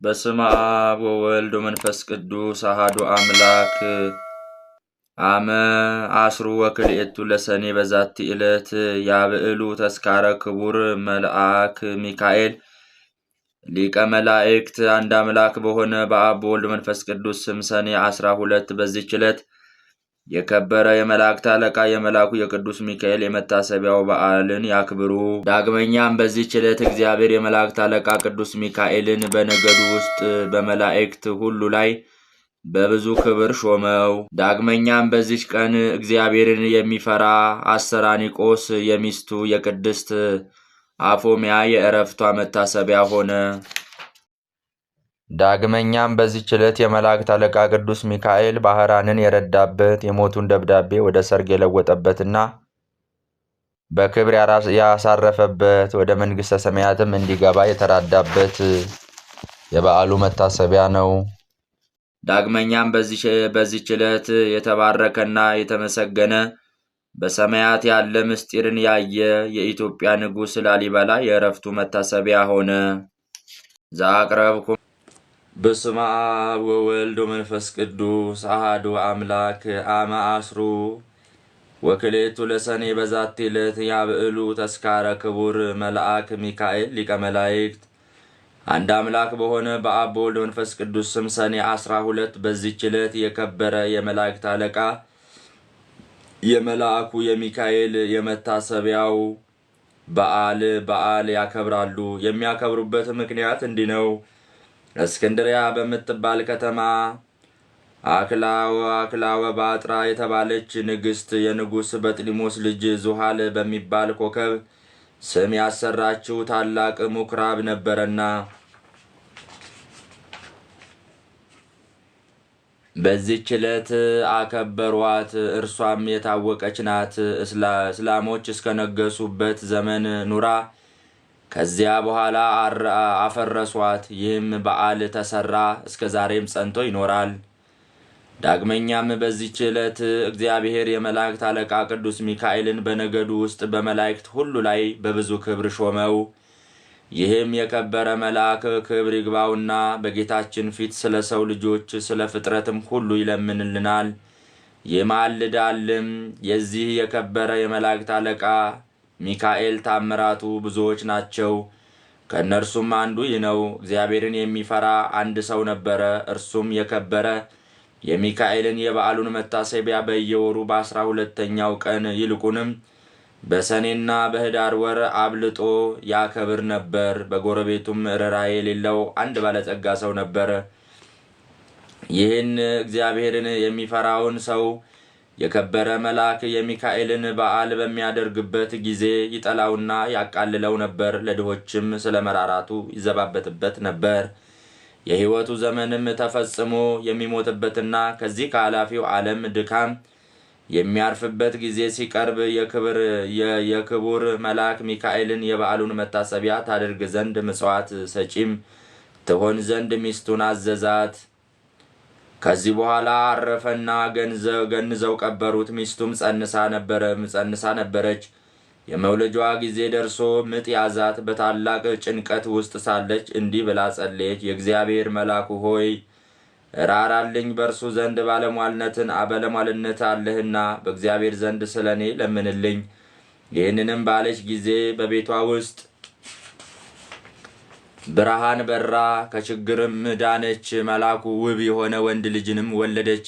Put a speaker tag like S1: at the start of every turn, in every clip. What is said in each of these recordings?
S1: በስመ አብ ወወልድ ወመንፈስ ቅዱስ አሐዱ አምላክ። አመ አስሩ ወክልኤቱ ለሰኔ በዛቲ ዕለት ያብዕሉ ተስካረ ክቡር መልአክ ሚካኤል ሊቀ መላእክት። አንድ አምላክ በሆነ በአብ በወልድ መንፈስ ቅዱስ ስም ሰኔ 12 በዚህች ዕለት የከበረ የመላእክት አለቃ የመልአኩ የቅዱስ ሚካኤል የመታሰቢያው በዓልን ያክብሩ። ዳግመኛም በዚህች ዕለት እግዚአብሔር የመላእክት አለቃ ቅዱስ ሚካኤልን በነገዱ ውስጥ በመላእክት ሁሉ ላይ በብዙ ክብር ሾመው። ዳግመኛም በዚች ቀን እግዚአብሔርን የሚፈራ አስተራኒቆስ የሚስቱ የቅድስት አፎሚያ የዕረፍቷ መታሰቢያ ሆነ። ዳግመኛም በዚህች ዕለት የመላእክት አለቃ ቅዱስ ሚካኤል ባህራንን የረዳበት የሞቱን ደብዳቤ ወደ ሰርግ የለወጠበትና በክብር ያሳረፈበት ወደ መንግሥተ ሰማያትም እንዲገባ የተራዳበት የበዓሉ መታሰቢያ ነው። ዳግመኛም በዚህች ዕለት የተባረከና የተመሰገነ በሰማያት ያለ ምስጢርን ያየ የኢትዮጵያ ንጉሥ ላሊበላ የዕረፍቱ መታሰቢያ ሆነ። ዘአቅረብኩ በስመ አብ ወወልድ ወመንፈስ ቅዱስ አሐዱ አምላክ። አመ አስሩ ወክልኤቱ ለሰኔ በዛቲ ዕለት ያብዕሉ ተስካረ ክቡር መልአክ ሚካኤል ሊቀ መላእክት። አንድ አምላክ በሆነ በአብ በወልድ መንፈስ ቅዱስ ስም ሰኔ 12 በዚህች ዕለት የከበረ የመላእክት አለቃ የመልአኩ የሚካኤል የመታሰቢያው በዓል ያከብራሉ። የሚያከብሩበት ምክንያት እንዲህ ነው። እስክንድሪያ በምትባል ከተማ አክላወ ባጥራ የተባለች ንግሥት የንጉሥ በጥሊሞስ ልጅ ዙሃል በሚባል ኮከብ ስም ያሰራችው ታላቅ ምኵራብ ነበረና በዚህች ዕለት አከበሯት። እርሷም የታወቀች ናት። እስላሞች እስከነገሱበት ዘመን ኑራ ከዚያ በኋላ አፈረሷት። ይህም በዓል ተሰራ፣ እስከ ዛሬም ጸንቶ ይኖራል። ዳግመኛም በዚህች ዕለት እግዚአብሔር የመላእክት አለቃ ቅዱስ ሚካኤልን በነገዱ ውስጥ በመላእክት ሁሉ ላይ በብዙ ክብር ሾመው። ይህም የከበረ መልአክ ክብር ይግባውና በጌታችን ፊት ስለ ሰው ልጆች ስለ ፍጥረትም ሁሉ ይለምንልናል ይማልዳልም። የዚህ የከበረ የመላእክት አለቃ ሚካኤል ታምራቱ ብዙዎች ናቸው። ከእነርሱም አንዱ ይህ ነው። እግዚአብሔርን የሚፈራ አንድ ሰው ነበረ። እርሱም የከበረ የሚካኤልን የበዓሉን መታሰቢያ በየወሩ በ12ኛው ቀን ይልቁንም በሰኔና በኅዳር ወር አብልጦ ያከብር ነበር። በጎረቤቱም ርኅራኄ የሌለው አንድ ባለጸጋ ሰው ነበረ። ይህን እግዚአብሔርን የሚፈራውን ሰው የከበረ መልአክ የሚካኤልን በዓል በሚያደርግበት ጊዜ ይጠላውና ያቃልለው ነበር። ለድሆችም ስለ መራራቱ ይዘባበትበት ነበር። የሕይወቱ ዘመንም ተፈጽሞ የሚሞትበትና ከዚህ ከኃላፊው ዓለም ድካም የሚያርፍበት ጊዜ ሲቀርብ የክቡር መልአክ ሚካኤልን የበዓሉን መታሰቢያ ታደርግ ዘንድ ምጽዋት ሰጪም ትሆን ዘንድ ሚስቱን አዘዛት። ከዚህ በኋላ አረፈና ገንዘው ቀበሩት። ሚስቱም ጸንሳ ነበረች። የመውለጃዋ ጊዜ ደርሶ ምጥ ያዛት። በታላቅ ጭንቀት ውስጥ ሳለች እንዲህ ብላ ጸለየች። የእግዚአብሔር መልአኩ ሆይ ራራልኝ፣ በእርሱ ዘንድ ባለሟልነት አለህና በእግዚአብሔር ዘንድ ስለ እኔ ለምንልኝ። ይህንንም ባለች ጊዜ በቤቷ ውስጥ ብርሃን በራ፣ ከችግርም ዳነች። መልአኩ ውብ የሆነ ወንድ ልጅንም ወለደች።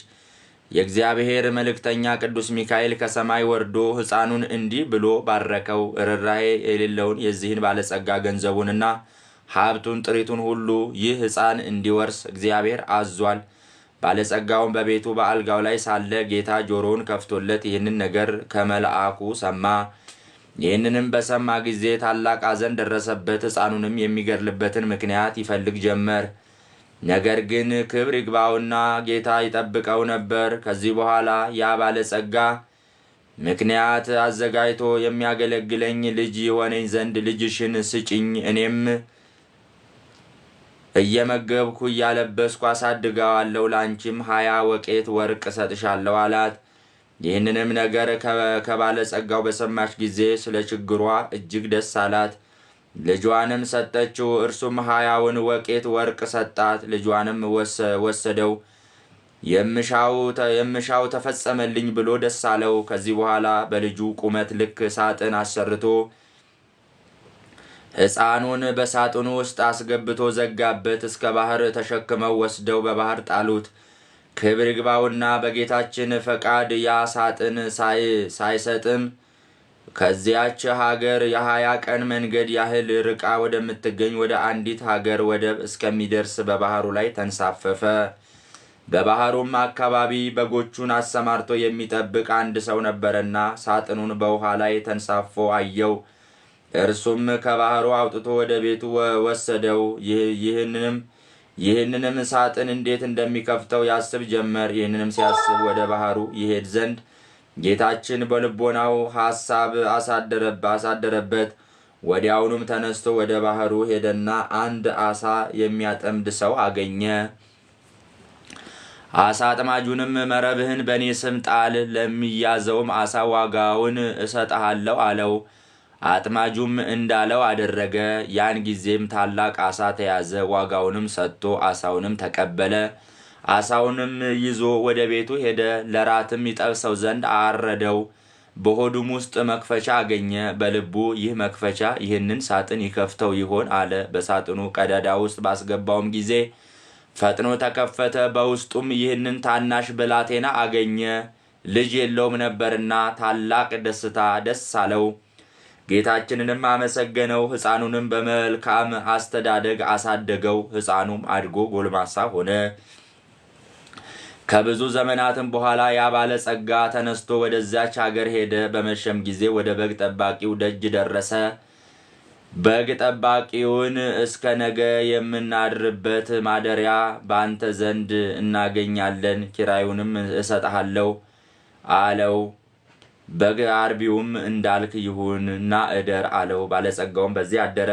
S1: የእግዚአብሔር መልእክተኛ ቅዱስ ሚካኤል ከሰማይ ወርዶ ሕፃኑን እንዲህ ብሎ ባረከው። ርኅራኄ የሌለውን የዚህን ባለጸጋ ገንዘቡንና ሀብቱን ጥሪቱን ሁሉ ይህ ሕፃን እንዲወርስ እግዚአብሔር አዟል። ባለጸጋውን በቤቱ በአልጋው ላይ ሳለ ጌታ ጆሮውን ከፍቶለት ይህንን ነገር ከመልአኩ ሰማ። ይህንንም በሰማ ጊዜ ታላቅ ሐዘን ደረሰበት። ሕፃኑንም የሚገድልበትን ምክንያት ይፈልግ ጀመር። ነገር ግን ክብር ይግባውና ጌታ ይጠብቀው ነበር። ከዚህ በኋላ ያ ባለጸጋ ምክንያት አዘጋጅቶ የሚያገለግለኝ ልጅ የሆነኝ ዘንድ ልጅሽን ስጭኝ፣ እኔም እየመገብኩ እያለበስኩ አሳድገዋለሁ፣ ላንቺም 20 ወቄት ወርቅ እሰጥሻለሁ አላት። ይህንንም ነገር ከባለጸጋው በሰማች ጊዜ ስለ ችግሯ እጅግ ደስ አላት። ልጇንም ሰጠችው። እርሱም 20 ወቄት ወርቅ ሰጣት። ልጇንም ወሰደው። የምሻው ተፈጸመልኝ ብሎ ደስ አለው። ከዚህ በኋላ በልጁ ቁመት ልክ ሳጥን አሰርቶ ሕፃኑን በሳጥኑ ውስጥ አስገብቶ ዘጋበት። እስከ ባህር ተሸክመው ወስደው በባህር ጣሉት። ክብር ይግባውና በጌታችን ፈቃድ ያ ሳጥን ሳይሰጥም ከዚያች ሀገር የ20 ቀን መንገድ ያህል ርቃ ወደምትገኝ ወደ አንዲት ሀገር ወደብ እስከሚደርስ በባህሩ ላይ ተንሳፈፈ። በባህሩም አካባቢ በጎቹን አሰማርቶ የሚጠብቅ አንድ ሰው ነበረና ሳጥኑን በውሃ ላይ ተንሳፎ አየው። እርሱም ከባህሩ አውጥቶ ወደ ቤቱ ወሰደው። ይህንንም ሳጥን እንዴት እንደሚከፍተው ያስብ ጀመር። ይህንንም ሲያስብ ወደ ባህሩ ይሄድ ዘንድ ጌታችን በልቦናው ሐሳብ አሳደረበት። ወዲያውኑም ተነስቶ ወደ ባህሩ ሄደና አንድ አሳ የሚያጠምድ ሰው አገኘ። አሳ አጥማጁንም መረብህን በእኔ ስም ጣል፣ ለሚያዘውም አሳ ዋጋውን እሰጥሃለሁ አለው። አጥማጁም እንዳለው አደረገ። ያን ጊዜም ታላቅ አሳ ተያዘ። ዋጋውንም ሰጥቶ አሳውንም ተቀበለ። አሳውንም ይዞ ወደ ቤቱ ሄደ። ለራትም ይጠብሰው ዘንድ አረደው። በሆዱም ውስጥ መክፈቻ አገኘ። በልቡ ይህ መክፈቻ ይህንን ሳጥን ይከፍተው ይሆን አለ። በሳጥኑ ቀዳዳ ውስጥ ባስገባውም ጊዜ ፈጥኖ ተከፈተ። በውስጡም ይህንን ታናሽ ብላቴና አገኘ። ልጅ የለውም ነበርና ታላቅ ደስ አለው። ጌታችንንም አመሰገነው። ሕፃኑንም በመልካም አስተዳደግ አሳደገው። ሕፃኑም አድጎ ጎልማሳ ሆነ። ከብዙ ዘመናትም በኋላ ያ ባለጸጋ ተነስቶ ወደዚያች ሀገር ሄደ። በመሸም ጊዜ ወደ በግ ጠባቂው ደጅ ደረሰ። በግ ጠባቂውን እስከ ነገ የምናድርበት ማደሪያ በአንተ ዘንድ እናገኛለን፣ ኪራዩንም እሰጥሃለሁ አለው። በግ አርቢውም እንዳልክ ይሁንና እደር አለው። ባለጸጋውም በዚያ አደረ።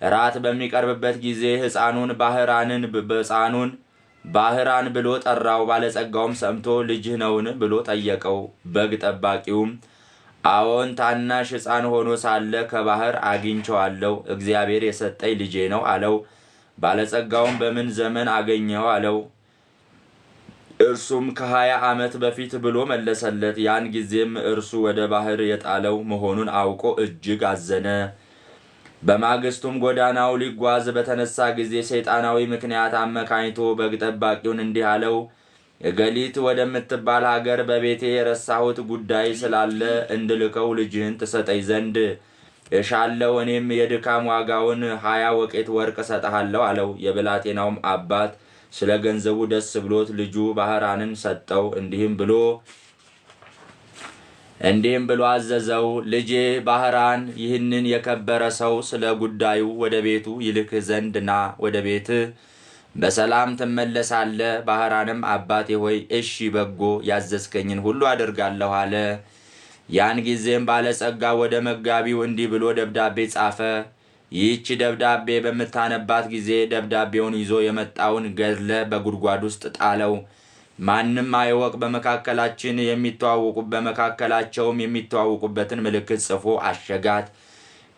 S1: ራት በሚቀርብበት ጊዜ ሕፃኑን ባህራን ብሎ ጠራው። ባለጸጋውም ሰምቶ ልጅህ ነውን ብሎ ጠየቀው። በግ ጠባቂውም አዎን፣ ታናሽ ሕፃን ሆኖ ሳለ ከባህር አግኝቼዋለሁ፣ እግዚአብሔር የሰጠኝ ልጄ ነው አለው። ባለጸጋውም በምን ዘመን አገኘው አለው። እርሱም ከ20 ዓመት በፊት ብሎ መለሰለት። ያን ጊዜም እርሱ ወደ ባህር የጣለው መሆኑን አውቆ እጅግ አዘነ። በማግስቱም ጎዳናው ሊጓዝ በተነሳ ጊዜ ሰይጣናዊ ምክንያት አመካኝቶ በግ ጠባቂውን እንዲህ አለው፣ እገሊት ወደምትባል ሀገር በቤቴ የረሳሁት ጉዳይ ስላለ እንድልከው ልጅህን ትሰጠኝ ዘንድ እሻለሁ። እኔም የድካም ዋጋውን 20 ወቄት ወርቅ እሰጥሃለሁ አለው። የብላቴናውም አባት ስለ ገንዘቡ ደስ ብሎት ልጁ ባህራንን ሰጠው። እንዲህም ብሎ አዘዘው፣ ልጄ ባህራን ይህንን የከበረ ሰው ስለ ጉዳዩ ወደ ቤቱ ይልክህ ዘንድ ና፣ ወደ ቤትህ በሰላም ትመለሳለህ። ባህራንም አባቴ ሆይ እሺ፣ በጎ ያዘዝከኝን ሁሉ አደርጋለሁ አለ። ያን ጊዜም ባለጸጋ ወደ መጋቢው እንዲህ ብሎ ደብዳቤ ጻፈ። ይህች ደብዳቤ በምታነባት ጊዜ ደብዳቤውን ይዞ የመጣውን ገድለ በጉድጓድ ውስጥ ጣለው። ማንም አይወቅ። በመካከላቸውም የሚተዋወቁበትን ምልክት ጽፎ አሸጋት።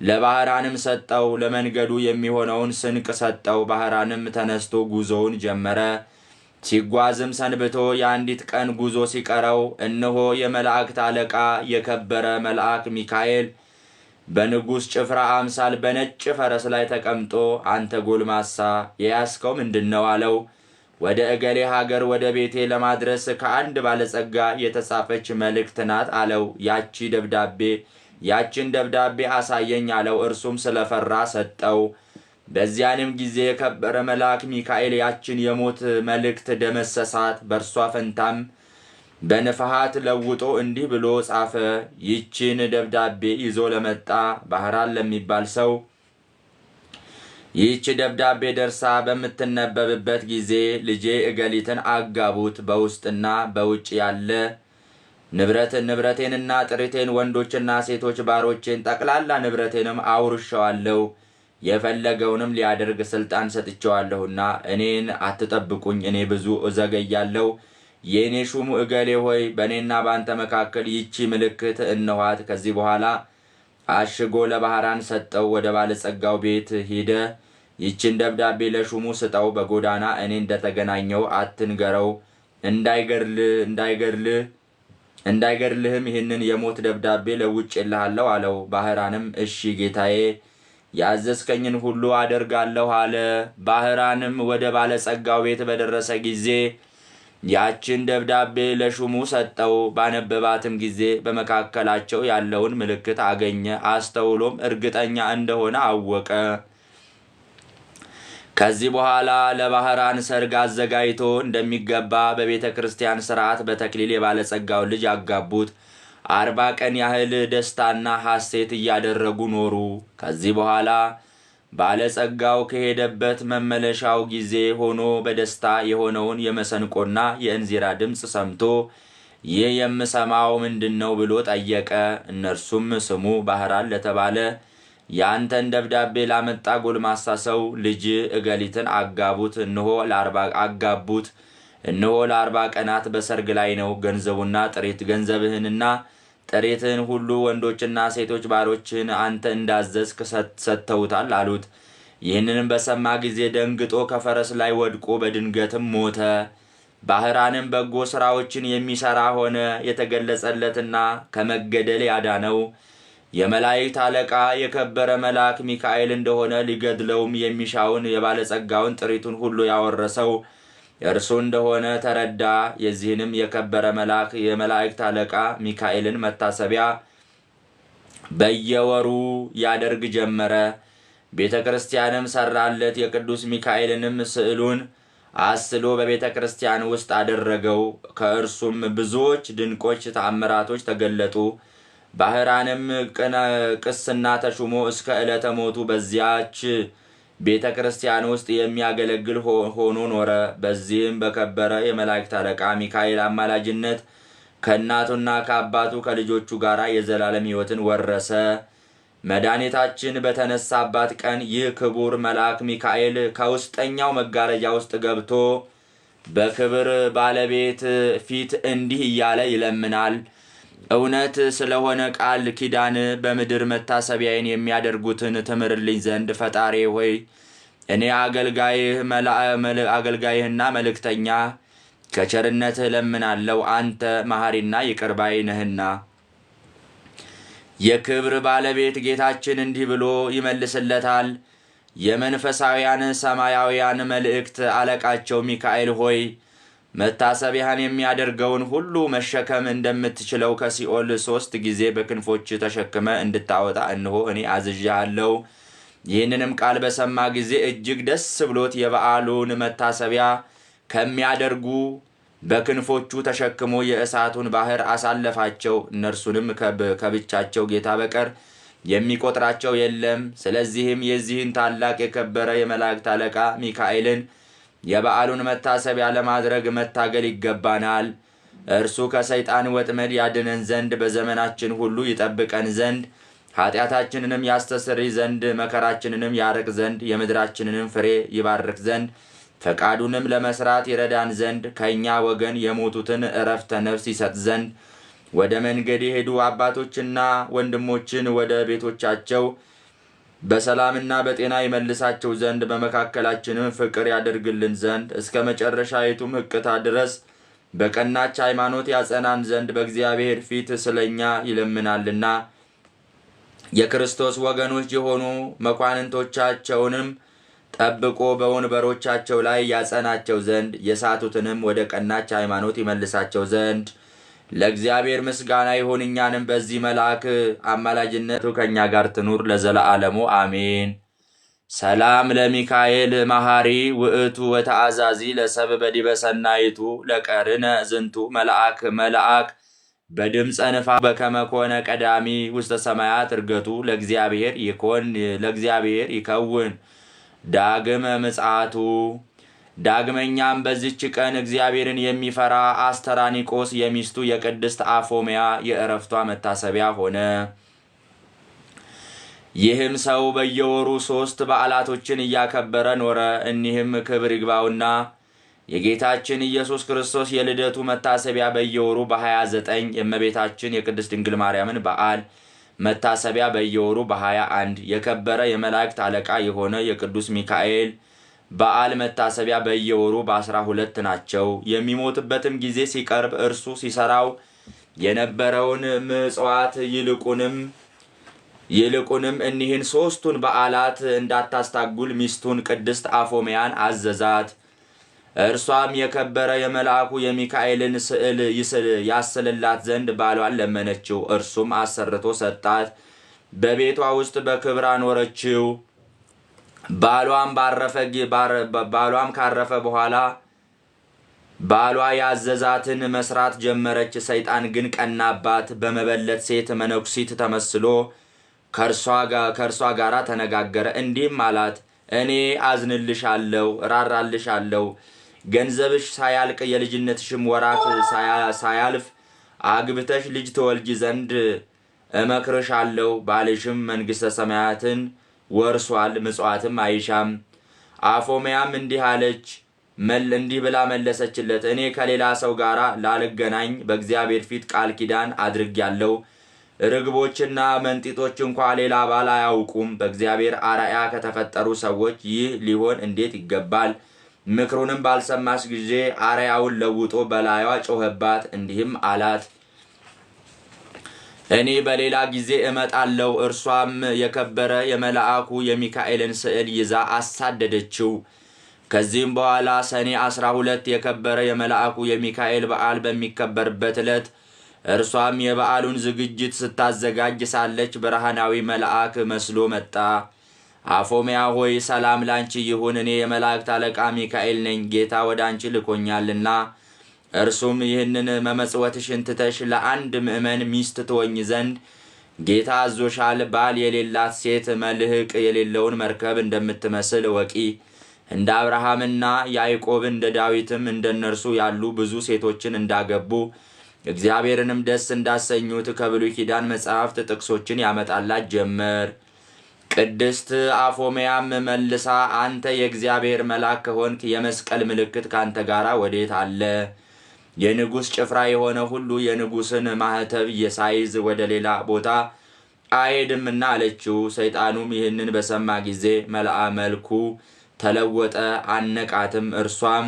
S1: ለባህራንም ሰጠው። ለመንገዱ የሚሆነውን ስንቅ ሰጠው። ባህራንም ተነስቶ ጉዞውን ጀመረ። ሲጓዝም ሰንብቶ የአንዲት ቀን ጉዞ ሲቀረው እነሆ የመላእክት አለቃ የከበረ መልአክ ሚካኤል በንጉሥ ጭፍራ አምሳል በነጭ ፈረስ ላይ ተቀምጦ አንተ ጎልማሳ የያዝከው ምንድን ነው አለው። ወደ እገሌ ሀገር ወደ ቤቴ ለማድረስ ከአንድ ባለጸጋ የተጻፈች መልእክት ናት አለው። ያችን ደብዳቤ አሳየኝ አለው። እርሱም ስለፈራ ሰጠው። በዚያንም ጊዜ የከበረ መልአክ ሚካኤል ያችን የሞት መልእክት ደመሰሳት። በእርሷ ፈንታም በንፍሃት ለውጦ እንዲህ ብሎ ጻፈ። ይችን ደብዳቤ ይዞ ለመጣ ባህራን ለሚባል ሰው ይህች ደብዳቤ ደርሳ በምትነበብበት ጊዜ ልጄ እገሊትን አጋቡት፣ በውስጥና በውጭ ያለ ንብረቴንና ጥሪቴን፣ ወንዶችና ሴቶች ባሮቼን፣ ጠቅላላ ንብረቴንም አውርሸዋለሁ። የፈለገውንም ሊያደርግ ስልጣን ሰጥቼዋለሁና እኔን አትጠብቁኝ፣ እኔ ብዙ እዘገያለሁ። የእኔ ሹሙ እገሌ ሆይ በእኔና በአንተ መካከል ይቺ ምልክት እነኋት። ከዚህ በኋላ አሽጎ ለባህራን ሰጠው። ወደ ባለጸጋው ቤት ሄደ። ይችን ደብዳቤ ለሹሙ ስጠው፣ በጎዳና እኔ እንደተገናኘው አትንገረው፣ እንዳይገድልህም ይህንን የሞት ደብዳቤ ለውጬልሃለሁ አለው። ባህራንም እሺ ጌታዬ፣ ያዘዝከኝን ሁሉ አደርጋለሁ አለ። ባህራንም ወደ ባለጸጋው ቤት በደረሰ ጊዜ ያችን ደብዳቤ ለሹሙ ሰጠው። ባነበባትም ጊዜ በመካከላቸው ያለውን ምልክት አገኘ። አስተውሎም እርግጠኛ እንደሆነ አወቀ። ከዚህ በኋላ ለባህራን ሰርግ አዘጋጅቶ እንደሚገባ በቤተ ክርስቲያን ሥርዓት በተክሊል የባለጸጋውን ልጅ አጋቡት። 40 ቀን ያህል ደስታና ሐሴት እያደረጉ ኖሩ። ከዚህ በኋላ ባለጸጋው ከሄደበት መመለሻው ጊዜ ሆኖ በደስታ የሆነውን የመሰንቆና የእንዚራ ድምፅ ሰምቶ ይህ የምሰማው ምንድነው ብሎ ጠየቀ። እነርሱም ስሙ ባህራን ለተባለ ያንተን ደብዳቤ ላመጣ ጎልማሳ ሰው ልጅ እገሊትን አጋቡት፣ እነሆ ለ40 ቀናት በሰርግ ላይ ነው። ገንዘብህንና ጥሪትህን ሁሉ ወንዶችና ሴቶች ባሮችህን አንተ እንዳዘዝክ ሰጥተውታል አሉት። ይህንንም በሰማ ጊዜ ደንግጦ ከፈረስ ላይ ወድቆ በድንገትም ሞተ። ባህራንም በጎ ሥራዎችን የሚሠራ ሆነ። የተገለጸለትና ከመገደል ያዳነው የመላእክት አለቃ የከበረ መልአክ ሚካኤል እንደሆነ ሊገድለውም የሚሻውን የባለጸጋውን ጥሪቱን ሁሉ ያወረሰው እርሱ እንደሆነ ተረዳ። የዚህንም የከበረ መልአክ የመላእክት አለቃ ሚካኤልን መታሰቢያ በየወሩ ያደርግ ጀመረ። ቤተ ክርስቲያንም ሰራለት። የቅዱስ ሚካኤልንም ስዕሉን አስሎ በቤተ ክርስቲያን ውስጥ አደረገው። ከእርሱም ብዙዎች ድንቆች ተአምራቶች ተገለጡ። ባህራንም ቅስና ተሹሞ እስከ ዕለተ ሞቱ በዚያች ቤተ ክርስቲያን ውስጥ የሚያገለግል ሆኖ ኖረ። በዚህም በከበረ የመላእክት አለቃ ሚካኤል አማላጅነት ከእናቱና ከአባቱ ከልጆቹ ጋር የዘላለም ሕይወትን ወረሰ። መድኃኒታችን በተነሳባት ቀን ይህ ክቡር መልአክ ሚካኤል ከውስጠኛው መጋረጃ ውስጥ ገብቶ በክብር ባለቤት ፊት እንዲህ እያለ ይለምናል። እውነት ስለሆነ ቃል ኪዳን በምድር መታሰቢያዬን የሚያደርጉትን ትምርልኝ ዘንድ ፈጣሪ ሆይ እኔ አገልጋይህና መልእክተኛ ከቸርነትህ ለምናለው። አንተ መሐሪና ይቅር ባይ ነህና። የክብር ባለቤት ጌታችን እንዲህ ብሎ ይመልስለታል። የመንፈሳውያን ሰማያውያን መልእክት አለቃቸው ሚካኤል ሆይ መታሰቢያን የሚያደርገውን ሁሉ መሸከም እንደምትችለው ከሲኦል 3 ጊዜ በክንፎች ተሸክመ እንድታወጣ እንሆ እኔ አዝዣለሁ። ይህንንም ቃል በሰማ ጊዜ እጅግ ደስ ብሎት የበዓሉን መታሰቢያ ከሚያደርጉ በክንፎቹ ተሸክሞ የእሳቱን ባህር አሳለፋቸው። እነርሱንም ከብቻቸው ጌታ በቀር የሚቆጥራቸው የለም። ስለዚህም የዚህን ታላቅ የከበረ የመላእክት አለቃ ሚካኤልን የበዓሉን መታሰቢያ ለማድረግ መታገል ይገባናል። እርሱ ከሰይጣን ወጥመድ ያድነን ዘንድ በዘመናችን ሁሉ ይጠብቀን ዘንድ ኃጢአታችንንም ያስተሰርይ ዘንድ መከራችንንም ያርቅ ዘንድ የምድራችንንም ፍሬ ይባርክ ዘንድ ፈቃዱንም ለመስራት ይረዳን ዘንድ ከእኛ ወገን የሞቱትን ዕረፍተ ነፍስ ይሰጥ ዘንድ ወደ መንገድ የሄዱ አባቶችና ወንድሞችን ወደ ቤቶቻቸው በሰላምና በጤና ይመልሳቸው ዘንድ በመካከላችንም ፍቅር ያደርግልን ዘንድ እስከ መጨረሻይቱም ሕቅታ ድረስ በቀናች ሃይማኖት ያጸናን ዘንድ በእግዚአብሔር ፊት ስለኛ ይለምናልና የክርስቶስ ወገኖች የሆኑ መኳንንቶቻቸውንም ጠብቆ በወንበሮቻቸው ላይ ያጸናቸው ዘንድ የሳቱትንም ወደ ቀናች ሃይማኖት ይመልሳቸው ዘንድ ለእግዚአብሔር ምስጋና ይሁን። እኛንም በዚህ መልአክ አማላጅነቱ ከእኛ ጋር ትኑር ለዘለዓለሙ አሜን። ሰላም ለሚካኤል መሐሪ ውእቱ ወተአዛዚ ለሰብ በዲበ ሰናይቱ ለቀርነ ዝንቱ መልአክ በድምፀ ንፋ በከመ ኮነ ቀዳሚ ውስተ ሰማያት እርገቱ ለእግዚአብሔር ይከውን ዳግመ ምጽአቱ። ዳግመኛም በዚች ቀን እግዚአብሔርን የሚፈራ አስተራኒቆስ የሚስቱ የቅድስት አፎምያ የዕረፍቷ መታሰቢያ ሆነ። ይህም ሰው በየወሩ 3 በዓላቶችን እያከበረ ኖረ። እኒህም ክብር ይግባውና የጌታችን ኢየሱስ ክርስቶስ የልደቱ መታሰቢያ በየወሩ በ29፣ የእመቤታችን የቅድስት ድንግል ማርያምን በዓል መታሰቢያ በየወሩ በ21 የከበረ የመላእክት አለቃ የሆነ የቅዱስ ሚካኤል በዓል መታሰቢያ በየወሩ በ12 ናቸው። የሚሞትበትም ጊዜ ሲቀርብ እርሱ ሲሰራው የነበረውን ምጽዋት ይልቁንም እኒህን 3ቱን በዓላት እንዳታስታጉል ሚስቱን ቅድስት አፎሚያን አዘዛት። እርሷም የከበረ የመልአኩ የሚካኤልን ስዕል ያስልላት ዘንድ ባሏን ለመነችው። እርሱም አሰርቶ ሰጣት። በቤቷ ውስጥ በክብር አኖረችው። ባሏም ካረፈ በኋላ ባሏ ያዘዛትን መስራት ጀመረች። ሰይጣን ግን ቀናባት። በመበለት ሴት መነኩሲት ተመስሎ ከእርሷ ጋር ተነጋገረ። እንዲህም አላት፣ እኔ አዝንልሻለሁ፣ ራራልሻለሁ። ገንዘብሽ ሳያልቅ የልጅነትሽም ወራት ሳያልፍ አግብተሽ ልጅ ትወልጂ ዘንድ እመክርሻለሁ። ባልሽም መንግሥተ ሰማያትን ወርሷል፣ ምጽዋትም አይሻም። አፎሚያም እንዲህ ብላ መለሰችለት፣ እኔ ከሌላ ሰው ጋር ላልገናኝ በእግዚአብሔር ፊት ቃል ኪዳን አድርጌያለሁ። ርግቦችና መንጢጦች እንኳ ሌላ ባል አያውቁም። በእግዚአብሔር አርአያ ከተፈጠሩ ሰዎች ይህ ሊሆን እንዴት ይገባል? ምክሩንም ባልሰማሽ ጊዜ አርአያውን ለውጦ በላይዋ ጮኸባት። እንዲህም አላት፣ እኔ በሌላ ጊዜ እመጣለሁ። እርሷም የከበረ የመልአኩ የሚካኤልን ስዕል ይዛ አሳደደችው። ከዚህም በኋላ ሰኔ 12 የከበረ የመልአኩ የሚካኤል በዓል በሚከበርበት ዕለት እርሷም የበዓሉን ዝግጅት ስታዘጋጅ ሳለች ብርሃናዊ መልአክ መስሎ መጣ። አፎሚያ ሆይ ሰላም ላንቺ ይሁን፣ እኔ የመላእክት አለቃ ሚካኤል ነኝ። ጌታ ወደ አንቺ ልኮኛልና እርሱም ይህንን መመጽወትሽን ትተሽ ለአንድ ምእመን ሚስት ትሆኝ ዘንድ ጌታ አዞሻል። ባል የሌላት ሴት መልህቅ የሌለውን መርከብ እንደምትመስል ወቂ። እንደ አብርሃምና ያዕቆብ እንደ ዳዊትም እንደነርሱ ያሉ ብዙ ሴቶችን እንዳገቡ እግዚአብሔርንም ደስ እንዳሰኙት ከብሉይ ኪዳን መጽሐፍት ጥቅሶችን ያመጣላት ጀመር። ቅድስት አፎሚያም መልሳ አንተ የእግዚአብሔር መልአክ ከሆንክ የመስቀል ምልክት ካንተ ጋር ወዴት አለ? የንጉሥ ጭፍራ የሆነ ሁሉ የንጉሥን ማህተብ የሳይዝ ወደ ሌላ ቦታ አይሄድምና አለችው። ሰይጣኑም ይህንን በሰማ ጊዜ መልኩ ተለወጠ፣ አነቃትም። እርሷም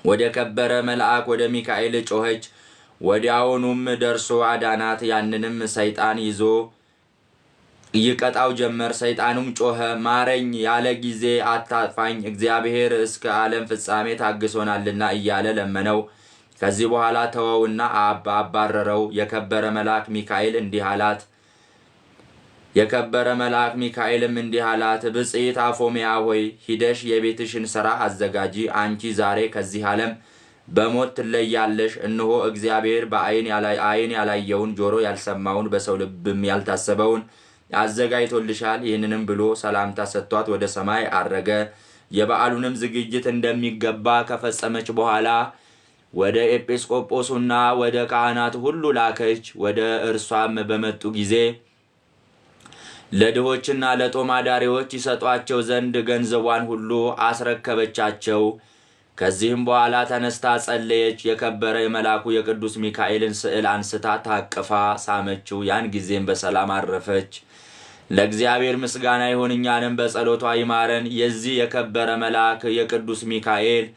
S1: ወደ ከበረ መልአክ ወደ ሚካኤል ጮኸች። ወዲያውኑም ደርሶ አዳናት። ያንንም ሰይጣን ይዞ ይቀጣው ጀመር። ሰይጣኑም ጮኸ፣ ማረኝ፣ ያለ ጊዜ አታጥፋኝ፣ እግዚአብሔር እስከ ዓለም ፍጻሜ ታግሶናልና እያለ ለመነው። ከዚህ በኋላ ተወውና አባረረው። የከበረ መልአክ ሚካኤልም እንዲህ አላት፣ ብጽዕት አፎሚያ ሆይ ሂደሽ የቤትሽን ሥራ አዘጋጂ። አንቺ ዛሬ ከዚህ ዓለም በሞት ትለያለሽ። እነሆ እግዚአብሔር በዓይን ያላየውን ጆሮ ያልሰማውን በሰው ልብም ያልታሰበውን አዘጋጅቶልሻል። ይህንንም ብሎ ሰላምታ ሰጥቷት ወደ ሰማይ አረገ። የበዓሉንም ዝግጅት እንደሚገባ ከፈጸመች በኋላ ወደ ኤጲስቆጶሱና ወደ ካህናት ሁሉ ላከች። ወደ እርሷም በመጡ ጊዜ ለድሆችና ለጦም አዳሪዎች ይሰጧቸው ዘንድ ገንዘቧን ሁሉ አስረከበቻቸው። ከዚህም በኋላ ተነስታ ጸለየች። የከበረ የመልአኩ የቅዱስ ሚካኤልን ስዕል አንስታ ታቅፋ ሳመችው። ያን ጊዜም በሰላም አረፈች። ለእግዚአብሔር ምስጋና ይሁን፣ እኛንም በጸሎቷ ይማረን። የዚህ የከበረ መልአክ የቅዱስ ሚካኤል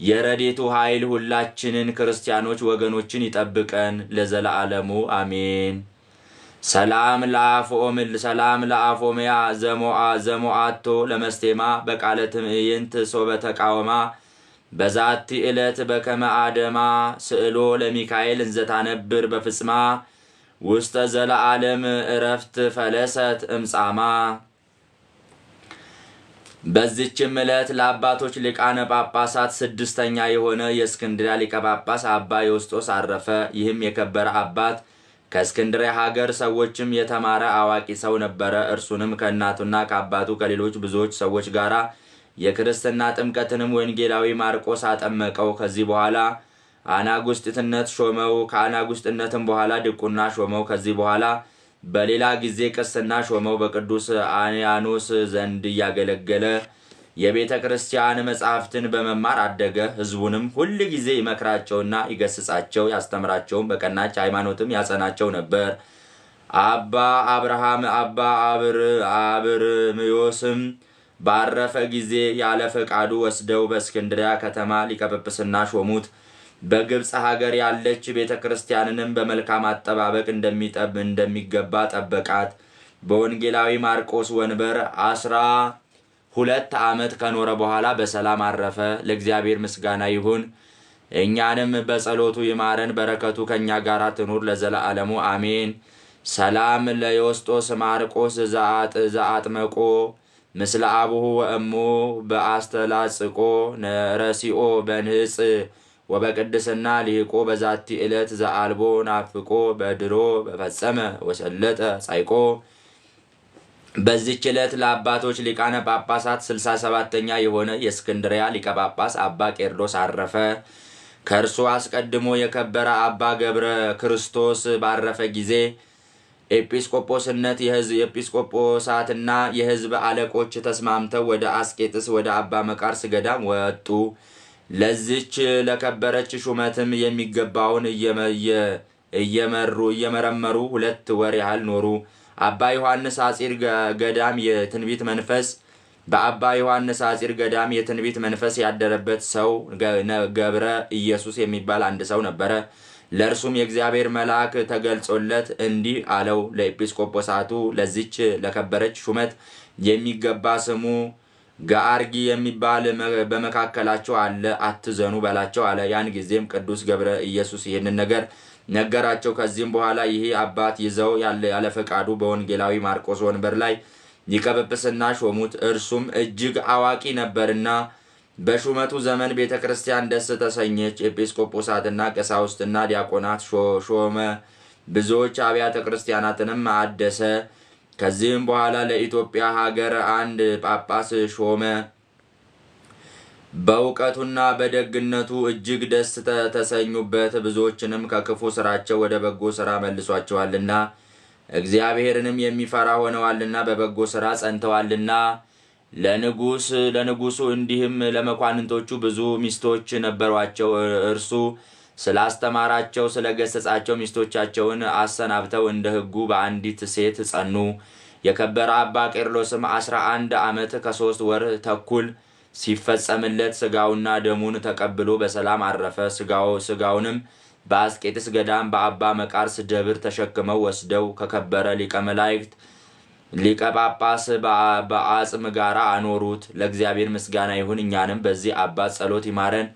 S1: የረድኤቱ ኃይል ሁላችንን ክርስቲያኖች ወገኖችን ይጠብቀን ለዘለዓለሙ አሜን። ሰላም ለአፎምያ ዘሞአቶ ለመስቴማ በቃለ ትምዕይንት ሶበ ተቃወማ በዛቲ ዕለት በከመ አደማ ስዕሎ ለሚካኤል እንዘታነብር በፍጽማ ውስተ ዘለዓለም እረፍት ፈለሰት እምጻማ። በዚችም ዕለት ለአባቶች ሊቃነ ጳጳሳት 6ኛ የሆነ የእስክንድርያ ሊቀ ጳጳስ አባ ዮስጦስ አረፈ። ይህም የከበረ አባት ከእስክንድርያ ሀገር ሰዎችም የተማረ አዋቂ ሰው ነበረ። እርሱንም ከእናቱና ከአባቱ ከሌሎች ብዙዎች ሰዎች ጋር የክርስትና ጥምቀትንም ወንጌላዊ ማርቆስ አጠመቀው። ከዚህ በኋላ አናጉስጥነት ሾመው። ከአናጉስጥነትም በኋላ ድቁና ሾመው። ከዚህ በኋላ በሌላ ጊዜ ቅስና ሾመው። በቅዱስ አንያኖስ ዘንድ እያገለገለ የቤተ ክርስቲያን መጻሕፍትን በመማር አደገ። ሕዝቡንም ሁል ጊዜ ይመክራቸውና ይገስጻቸው፣ ያስተምራቸውም በቀናች ሃይማኖትም ያጸናቸው ነበር። አባ አብርሃም አባ አብርምዮስም ባረፈ ጊዜ ያለ ፈቃዱ ወስደው በእስክንድሪያ ከተማ ሊቀ ጵጵስና ሾሙት። በግብፅ ሀገር ያለች ቤተ ክርስቲያንንም በመልካም አጠባበቅ እንደሚገባ ጠበቃት። በወንጌላዊ ማርቆስ ወንበር 12 ዓመት ከኖረ በኋላ በሰላም አረፈ። ለእግዚአብሔር ምስጋና ይሁን፣ እኛንም በጸሎቱ ይማረን፣ በረከቱ ከእኛ ጋር ትኑር ለዘለዓለሙ አሜን። ሰላም ለዮስጦስ ማርቆስ ዘአጥመቆ ምስለ አቡሁ ወእሙ በአስተላጽቆ ነረሲኦ በንህጽ ወበቅድስና ሊህቆ በዛቲ ዕለት ዘአልቦ ናፍቆ በድሮ በፈጸመ ወሰለጠ ጻይቆ። በዚህች ዕለት ለአባቶች ሊቃነ ጳጳሳት 67ኛ የሆነ የእስክንድሪያ ሊቀ ጳጳስ አባ ቄርሎስ አረፈ። ከእርሱ አስቀድሞ የከበረ አባ ገብረ ክርስቶስ ባረፈ ጊዜ ኤጲስቆጶስነት ኤጲስቆጶሳትና የሕዝብ አለቆች ተስማምተው ወደ አስቄጥስ ወደ አባ መቃርስ ገዳም ወጡ። ለዚች ለከበረች ሹመትም የሚገባውን እየመረመሩ 2 ወር ያህል ኖሩ። አባ ዮሐንስ አጺር ገዳም የትንቢት መንፈስ በአባ ዮሐንስ አጺር ገዳም የትንቢት መንፈስ ያደረበት ሰው ገብረ ኢየሱስ የሚባል አንድ ሰው ነበረ። ለእርሱም የእግዚአብሔር መልአክ ተገልጾለት እንዲህ አለው፣ ለኤጲስቆጶሳቱ ለዚች ለከበረች ሹመት የሚገባ ስሙ ገአርጊ የሚባል በመካከላቸው አለ፣ አትዘኑ በላቸው አለ። ያን ጊዜም ቅዱስ ገብረ ኢየሱስ ይህንን ነገር ነገራቸው። ከዚህም በኋላ ይህ አባት ይዘው ያለ ፈቃዱ በወንጌላዊ ማርቆስ ወንበር ላይ ሊቀ ጵጵስና ሾሙት። እርሱም እጅግ አዋቂ ነበርና በሹመቱ ዘመን ቤተ ክርስቲያን ደስ ተሰኘች። ኤጲስቆጶሳትና ቀሳውስትና ዲያቆናት ሾመ። ብዙዎች አብያተ ክርስቲያናትንም አደሰ። ከዚህም በኋላ ለኢትዮጵያ ሀገር አንድ ጳጳስ ሾመ። በእውቀቱና በደግነቱ እጅግ ደስ ተሰኙበት። ብዙዎችንም ከክፉ ስራቸው ወደ በጎ ስራ መልሷቸዋልና እግዚአብሔርንም የሚፈራ ሆነዋልና በበጎ ስራ ጸንተዋልና። ለንጉሱ እንዲህም ለመኳንንቶቹ ብዙ ሚስቶች ነበሯቸው። እርሱ ስላስተማራቸው ስለገሰጻቸው ሚስቶቻቸውን አሰናብተው እንደ ሕጉ በአንዲት ሴት ጸኑ። የከበረ አባ ቄርሎስም 11 ዓመት ከ3 ወር ተኩል ሲፈጸምለት ስጋውና ደሙን ተቀብሎ በሰላም አረፈ። ስጋውንም በአስቄጥስ ገዳም በአባ መቃርስ ደብር ተሸክመው ወስደው ከከበረ ሊቀ መላእክት ሊቀ ጳጳስ በአጽም ጋር አኖሩት። ለእግዚአብሔር ምስጋና ይሁን፣ እኛንም በዚህ አባት ጸሎት ይማረን፣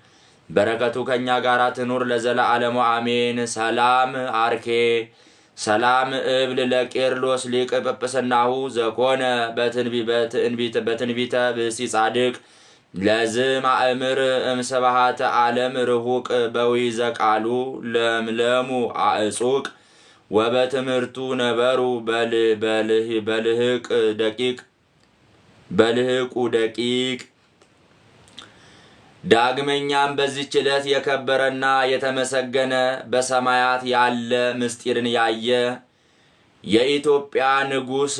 S1: በረከቱ ከእኛ ጋር ትኑር ለዘለዓለሙ አሜን። ሰላም አርኬ ሰላም እብል ለቄርሎስ ሊቀ ጵጵስናሁ ዘኮነ በትንቢተ ብእሲ ጻድቅ ለዝማእምር እምሰባሃተ ዓለም ርሁቅ በዊዘ ቃሉ ለምለሙ አዕጹቅ ወበትምህርቱ ነበሩ በልህቁ ደቂቅ። ዳግመኛም በዚህች ዕለት የከበረና የተመሰገነ በሰማያት ያለ ምስጢርን ያየ የኢትዮጵያ ንጉሥ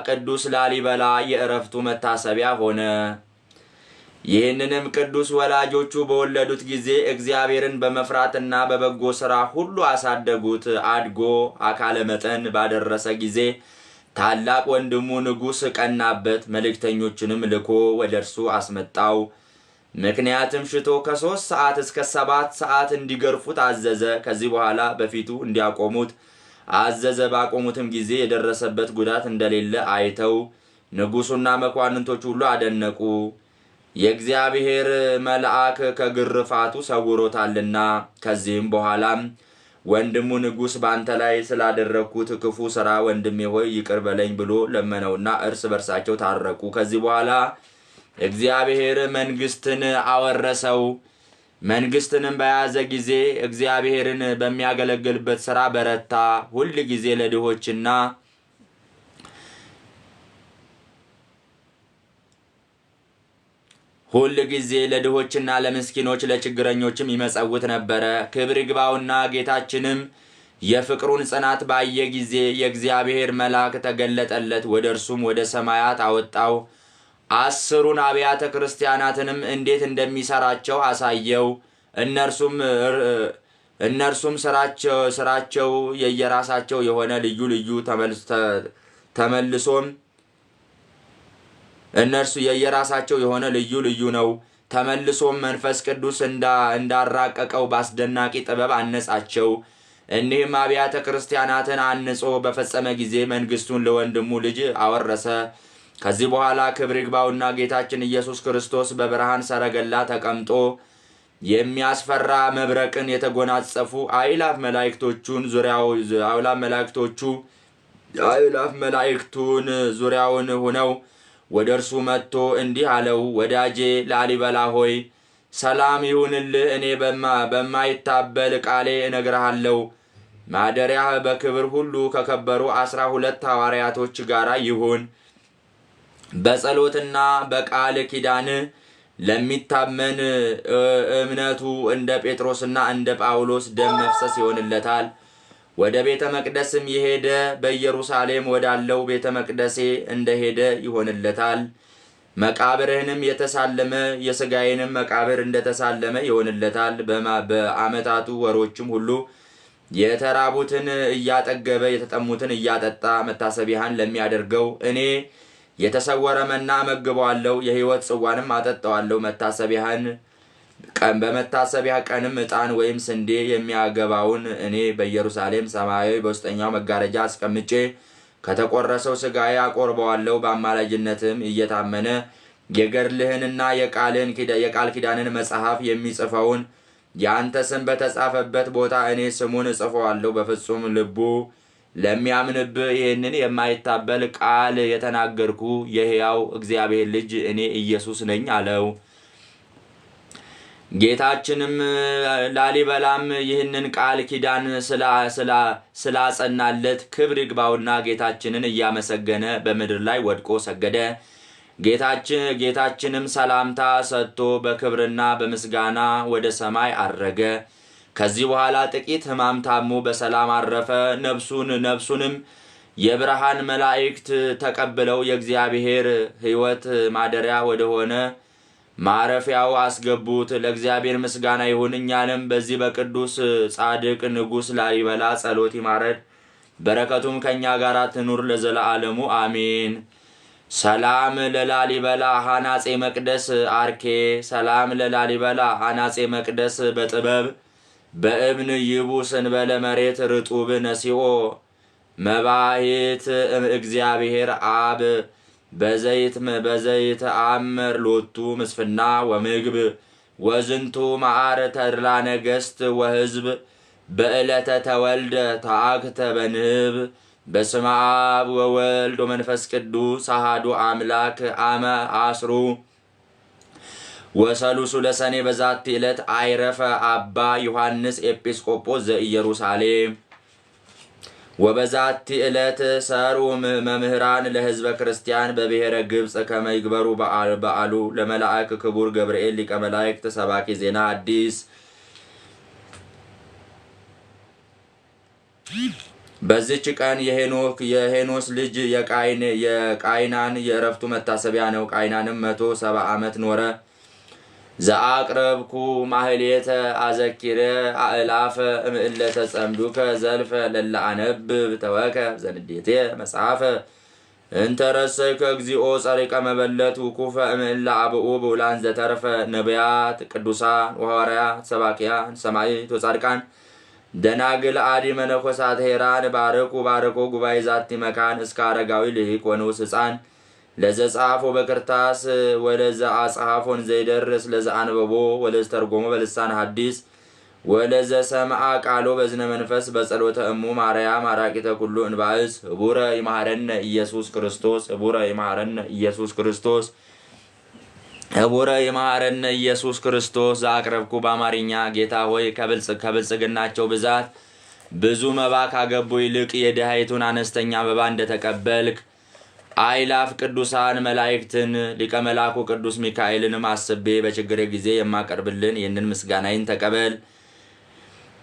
S1: ቅዱስ ላሊበላ የዕረፍቱ መታሰቢያ ሆነ። ይህንንም ቅዱስ ወላጆቹ በወለዱት ጊዜ እግዚአብሔርን በመፍራትና በበጎ ሥራ ሁሉ አሳደጉት። አድጎ አካለ መጠን ባደረሰ ጊዜ ታላቅ ወንድሙ ንጉሥ ቀናበት። መልእክተኞችንም ልኮ ወደ እርሱ አስመጣው። ምክንያትም ሽቶ ከ3 ሰዓት እስከ 7 ሰዓት እንዲገርፉት አዘዘ። ከዚህ በኋላ በፊቱ እንዲያቆሙት አዘዘ። ባቆሙትም ጊዜ የደረሰበት ጉዳት እንደሌለ አይተው ንጉሡና መኳንንቶች ሁሉ አደነቁ። የእግዚአብሔር መልአክ ከግርፋቱ ሰውሮታልና። ከዚህም በኋላም ወንድሙ ንጉሥ ባንተ ላይ ስላደረግኩት ክፉ ሥራ ወንድሜ ሆይ ይቅር በለኝ ብሎ ለመነውና እርስ በርሳቸው ታረቁ። ከዚህ በኋላ እግዚአብሔር መንግስትን አወረሰው። መንግስትንም በያዘ ጊዜ እግዚአብሔርን በሚያገለግልበት ሥራ በረታ። ሁል ጊዜ ለድሆችና ለምስኪኖች ለችግረኞችም ይመጸውት ነበረ። ክብር ይግባውና ጌታችንም የፍቅሩን ጽናት ባየ ጊዜ የእግዚአብሔር መልአክ ተገለጠለት። ወደ እርሱም ወደ ሰማያት አወጣው። 10ሩን አብያተ ክርስቲያናትንም እንዴት እንደሚሰራቸው አሳየው። እነርሱም ስራቸው የየራሳቸው የሆነ ልዩ ልዩ ተመልሶም እነርሱ የየራሳቸው የሆነ ልዩ ልዩ ነው። ተመልሶም መንፈስ ቅዱስ እንዳራቀቀው በአስደናቂ ጥበብ አነጻቸው። እኒህም አብያተ ክርስቲያናትን አንጾ በፈጸመ ጊዜ መንግስቱን ለወንድሙ ልጅ አወረሰ። ከዚህ በኋላ ክብር ይግባውና ጌታችን ኢየሱስ ክርስቶስ በብርሃን ሰረገላ ተቀምጦ የሚያስፈራ መብረቅን የተጎናጸፉ አእላፍ መላእክቱን ዙሪያውን ሆነው ወደ እርሱ መጥቶ እንዲህ አለው። ወዳጄ ላሊበላ ሆይ ሰላም ይሁንልህ። እኔ በማይታበል ቃሌ እነግርሃለሁ። ማደሪያህ በክብር ሁሉ ከከበሩ 12 ሐዋርያቶች ጋር ይሁን። በጸሎትና በቃል ኪዳን ለሚታመን እምነቱ እንደ ጴጥሮስና እንደ ጳውሎስ ደም መፍሰስ ይሆንለታል። ወደ ቤተ መቅደስም የሄደ በኢየሩሳሌም ወዳለው ቤተ መቅደሴ እንደሄደ ይሆንለታል። መቃብርህንም የተሳለመ የሥጋዬንም መቃብር እንደተሳለመ ይሆንለታል። በዓመታቱ ወሮችም ሁሉ የተራቡትን እያጠገበ የተጠሙትን እያጠጣ መታሰቢያህን ለሚያደርገው እኔ የተሰወረ መና እመግበዋለሁ፣ የሕይወት ጽዋንም አጠጣዋለሁ። በመታሰቢያ ቀንም ዕጣን ወይም ስንዴ የሚያገባውን እኔ በኢየሩሳሌም ሰማያዊ በውስጠኛው መጋረጃ አስቀምጬ ከተቆረሰው ሥጋዬ አቆርበዋለሁ። በአማላጅነትም እየታመነ የገድልህንና የቃል ኪዳንን መጽሐፍ የሚጽፈውን የአንተ ስም በተጻፈበት ቦታ እኔ ስሙን እጽፈዋለሁ። በፍጹም ልቡ ለሚያምንብህ ይህንን የማይታበል ቃል የተናገርኩ የሕያው እግዚአብሔር ልጅ እኔ ኢየሱስ ነኝ አለው። ጌታችንም ላሊበላም ይህንን ቃል ኪዳን ስላጸናለት ክብር ይግባውና ጌታችንን እያመሰገነ በምድር ላይ ወድቆ ሰገደ። ጌታችንም ሰላምታ ሰጥቶ በክብርና በምስጋና ወደ ሰማይ አረገ። ከዚህ በኋላ ጥቂት ሕማም ታሞ በሰላም አረፈ። ነፍሱንም የብርሃን መላእክት ተቀብለው የእግዚአብሔር ሕይወት ማደሪያ ወደሆነ ማረፊያው አስገቡት። ለእግዚአብሔር ምስጋና ይሁን። እኛንም በዚህ በቅዱስ ጻድቅ ንጉሥ ላሊበላ ጸሎት ይማረድ፣ በረከቱም ከእኛ ጋር ትኑር ለዘለዓለሙ አሜን። ሰላም ለላሊበላ ሐናጼ መቅደስ አርኬ። ሰላም ለላሊበላ ሐናጼ መቅደስ በጥበብ በእብን ይቡስ እንበለ መሬት ርጡብ ነሲኦ መባሂት እግዚአብሔር አብ በዘይት አመር ሎቱ ምስፍና ወምግብ ወዝንቱ መዓር ተድላ ነገሥት ወሕዝብ በዕለተ ተወልደ ተአክተ በንህብ በስመ አብ ወወልድ ወመንፈስ ቅዱስ አሐዱ አምላክ አመ አስሩ ወሰሉሱ ለሰኔ በዛቲ ዕለት አይረፈ አባ ዮሐንስ ኤጲስቆጶስ ዘኢየሩሳሌም። ወበዛቲ ዕለት ሰሩ መምህራን ለሕዝበ ክርስቲያን በብሔረ ግብፅ ከመ ይግበሩ በዓሉ ለመልአክ ክቡር ገብርኤል ሊቀ መላእክት ሰባኪ ዜና አዲስ። በዚች ቀን የሄኖስ ልጅ የቃይናን የእረፍቱ መታሰቢያ ነው። ቃይናንም 170 ዓመት ኖረ። ዘአቅረብኩ ማህሌተ አዘኪረ አእላፈ እምእለተ ጸምዱከ ዘልፈ ለለአነብብ ተወከ ዘንዴቴ መጽሐፈ እንተረሰይከ እግዚኦ ጸሪቀ መበለት ውኩፈ እምእለ አብኡ ብውላን ዘተርፈ ነቢያት ቅዱሳን ወሐዋርያት ሰባኪያን ሰማዕታት ወጻድቃን ደናግል አዲ መነኮሳት ሄራን ባርኩ ጉባኤ ዛቲ መካን እስከ አረጋዊ ልሂቅ ወንዑስ ሕፃን ለዘ ጻፎ በክርታስ ወለዘ አጽሐፎን ዘይደርስ ለዘ አንበቦ ወለዘ ተርጎሞ በልሳን ሐዲስ ወለዘ ሰምዓ ቃሎ በዝነ መንፈስ በጸሎተ እሙ ማርያም አራቂተ ኩሉ እንባእስ ህቡረ ይማረነ ኢየሱስ ክርስቶስ ህቡረ ይማረነ ኢየሱስ ክርስቶስ ህቡረ ይማረነ ኢየሱስ ክርስቶስ። ዘአቅረብኩ በአማርኛ ጌታ ሆይ ከብልጽግናቸው ብዛት ብዙ መባ ካገቡ ይልቅ የድሃይቱን አነስተኛ መባ እንደተቀበልክ አእላፍ ቅዱሳን መላእክትን ሊቀ መላኩ ቅዱስ ሚካኤልንም አስቤ በችግሬ ጊዜ የማቀርብልን ይህንን ምስጋናዬን ተቀበል።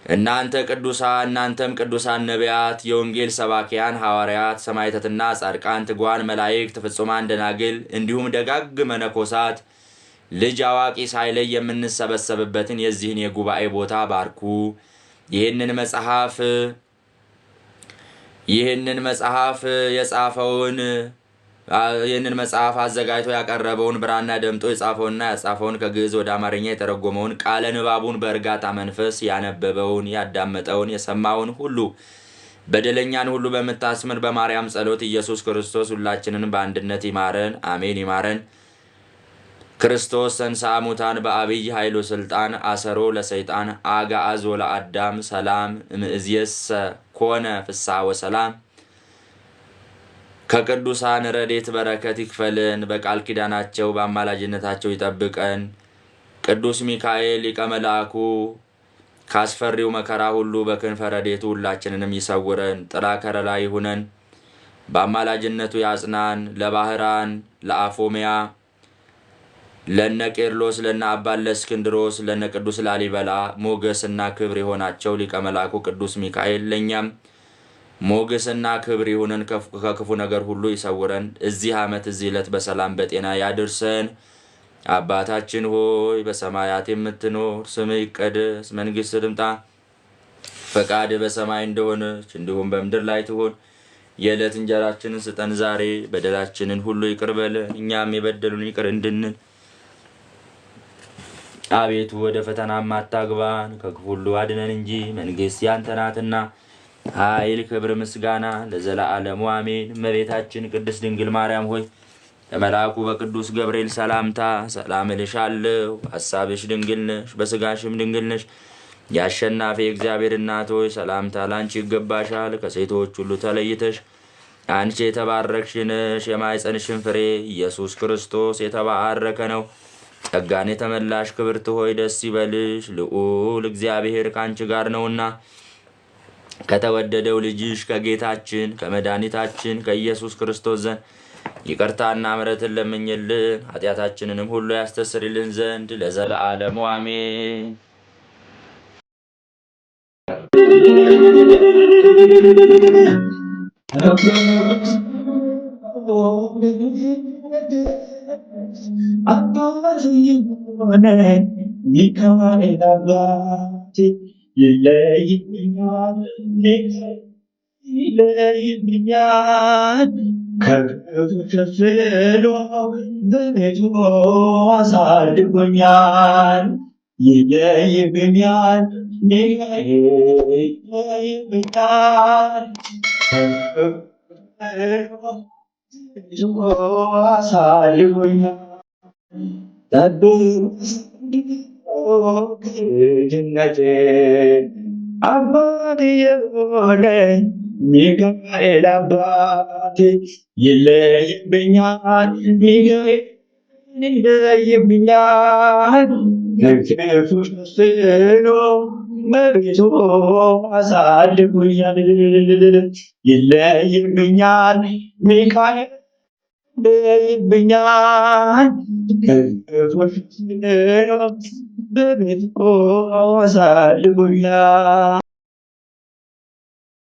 S1: እናንተም ቅዱሳን ነቢያት፣ የወንጌል ሰባኪያን ሐዋርያት፣ ሰማዕታትና ጻድቃን፣ ትጉሃን መላእክት፣ ፍጹማን ደናግል እንዲሁም ደጋግ መነኮሳት ልጅ አዋቂ ሳይለይ የምንሰበሰብበትን የዚህን የጉባኤ ቦታ ባርኩ። ይህንን መጽሐፍ የጻፈውን ይህንን መጽሐፍ አዘጋጅቶ ያቀረበውን ብራና ደምጦ የጻፈውንና ያጻፈውን ከግዕዝ ወደ አማርኛ የተረጎመውን ቃለ ንባቡን በእርጋታ መንፈስ ያነበበውን ያዳመጠውን የሰማውን ሁሉ በደለኛን ሁሉ በምታስምር በማርያም ጸሎት ኢየሱስ ክርስቶስ ሁላችንን በአንድነት ይማረን፣ አሜን። ይማረን። ክርስቶስ ተንሥአ እሙታን በአብይ ኃይሉ ስልጣን አሰሮ ለሰይጣን አግዓዞ ለአዳም ሰላም እምይእዜሰ ኮነ ፍስሐ ወሰላም። ከቅዱሳን ረድኤት በረከት ይክፈልን፣ በቃል ኪዳናቸው በአማላጅነታቸው ይጠብቀን። ቅዱስ ሚካኤል ሊቀ መላእኩ ካስፈሪው መከራ ሁሉ በክንፈ ረድኤቱ ሁላችንንም ይሰውረን፣ ጥላ ከለላ ይሁነን፣ በአማላጅነቱ ያጽናን። ለባህራን፣ ለአፎሚያ፣ ለነ ቄርሎስ፣ ለነ አባ ለእስክንድሮስ፣ ለነ ቅዱስ ላሊበላ ሞገስና ክብር የሆናቸው ሊቀ መላእኩ ቅዱስ ሚካኤል ለእኛም ሞገስና ክብር ይሁነን፣ ከክፉ ነገር ሁሉ ይሰውረን። እዚህ ዓመት እዚህ ዕለት በሰላም በጤና ያድርሰን። አባታችን ሆይ በሰማያት የምትኖር ስምህ ይቀደስ፣ መንግሥትህ ትምጣ፣ ፈቃድህ በሰማይ እንደሆነች እንዲሁም በምድር ላይ ትሁን። የዕለት እንጀራችንን ስጠን ዛሬ፣ በደላችንን ሁሉ ይቅር በለን እኛም የበደሉን ይቅር እንድንል። አቤቱ ወደ ፈተናም አታግባን፣ ከክፉ ሁሉ አድነን እንጂ መንግሥት ያንተ ናትና ኃይል፣ ክብር፣ ምስጋና ለዘላለሙ አሜን። እመቤታችን ቅድስት ድንግል ማርያም ሆይ በመልአኩ በቅዱስ ገብርኤል ሰላምታ ሰላም እልሻለሁ። ሐሳብሽ ድንግል ነሽ፣ በሥጋሽም ድንግል ነሽ። የአሸናፊ እግዚአብሔር እናት ሆይ ሰላምታ ላንቺ ይገባሻል። ከሴቶች ሁሉ ተለይተሽ አንቺ የተባረክሽ ነሽ። የማኅፀንሽን ፍሬ ኢየሱስ ክርስቶስ የተባረከ ነው። ጸጋን የተመላሽ ክብርት ሆይ ደስ ይበልሽ፣ ልዑል እግዚአብሔር ከአንቺ ጋር ነውና ከተወደደው ልጅሽ ከጌታችን ከመድኃኒታችን ከኢየሱስ ክርስቶስ ዘንድ ይቅርታና ምሕረትን ለምኝልን ኃጢአታችንንም ሁሉ ያስተሰርይልን ዘንድ ለዘለዓለሙ አሜን።
S2: ይለይብኛል ከፍሎ በቤቱ አሳድጎኛል። ይለይብኛል ይለይብኛል ከፍሎ አሳድጎኛል። ልጅነቴን አባቴ የሆነኝ ሚካኤል አባቴ ይለይብኛል ይለይብኛል ከክፉ ሸፍኖ በቤቱ አሳድጎኛል። ይለይብኛል ሚካኤል ይለይብኛል ከክፉ ሸፍኖ በቤቱ አሳድጎኛል።